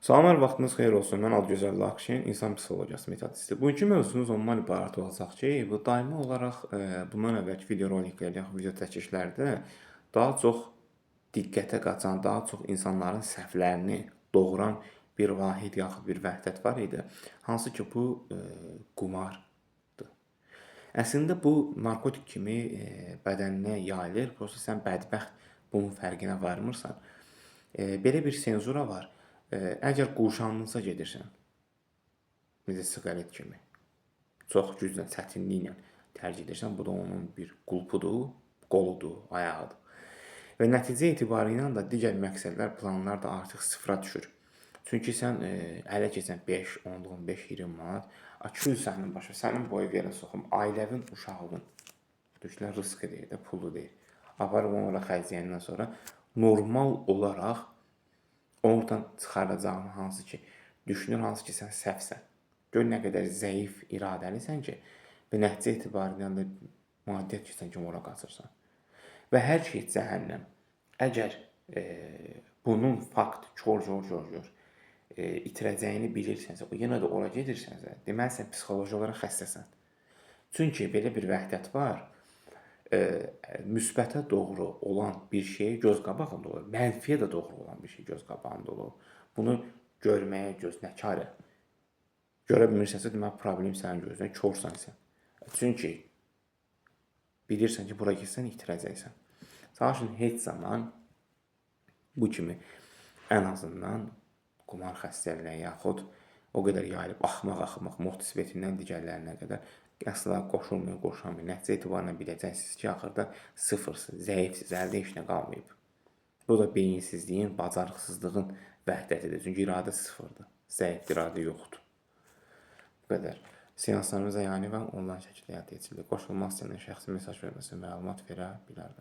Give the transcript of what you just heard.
Salamlar, vaxtınız xeyir olsun. Mən Adgözəl Lakşin, insan psixologiyası metodisti. Bugünkü mövzumuz ondan ibarət olacaq ki, bu daimi olaraq bundan əvvəlki videoroliklər, yaxud video çəkişlərdə daha çox diqqətə qaçan, daha çox insanların səhvlərini doğuran bir vahid yaxud bir vəhdət var idi. Hansı ki, bu qumardır. Əslində bu narkotik kimi bədəninə yayılır. Prosta sən bədbəxt bunun fərqinə varmırsan. Belə bir senzura var. Əgər qurşanlısa gedirsən, necə siqaret kimi, çox güclə, çətinliklə tərcih edirsən, bu da onun bir qulpudur, qoludur, ayağıdır. Və nəticə etibarilə də digər məqsədlər, planlar da artıq sıfıra düşür. Çünki sən ələ keçən 5, 10, 15, 20 manat, kül sənin başa, sənin boyu yerə soxum, ailəvin, uşağın, düşlər rızqı deyir də, pulu deyir. Aparıb onu ora xərcləyəndən sonra normal olaraq oradan çıxaracağını hansı ki, düşünür, hansı ki, sən səhvsən. Gör nə qədər zəif iradəlisən ki, və nəticə etibarilə də maddiyyat keçən kimi ora qaçırsan. Və hər şey cəhənnəm. Əgər bunun fakt, gör itirəcəyini bilirsənsə, yenə də ora gedirsənsə, deməli sən psixoloji olaraq xəstəsən. Çünki belə bir vəhdət var, müsbətə doğru olan bir şey göz qabağında olur, mənfiyə də doğru olan bir şey göz qabağında olur. Bunu görməyə göz nəkarə. Görə bilmirsənsə, deməli problem sənin gözünə, körsən sən. Çünki bilirsən ki, bura getsən itirəcəksən. Sağ heç zaman bu kimi ən azından qumar xəstəliyinə yaxud o qədər yayılıb axmaq, motivetindən digərlərinə qədər əsla qoşulmuyor. Nəticə etibarına biləcəksiniz ki, axırda sıfırsınız, zəifsiz, əldə heç nə qalmayıb. Bu da beyinsizliyin, bacarıqsızlığın vəhdətidir. Çünki iradə sıfırdır, zəif iradə yoxdur. Bu qədər. Seanslarımıza yəni və onlayn şəkildə həyata keçirilir. Qoşulmaq istəyən şəxsi mesaj verməsi məlumat verə bilərlər.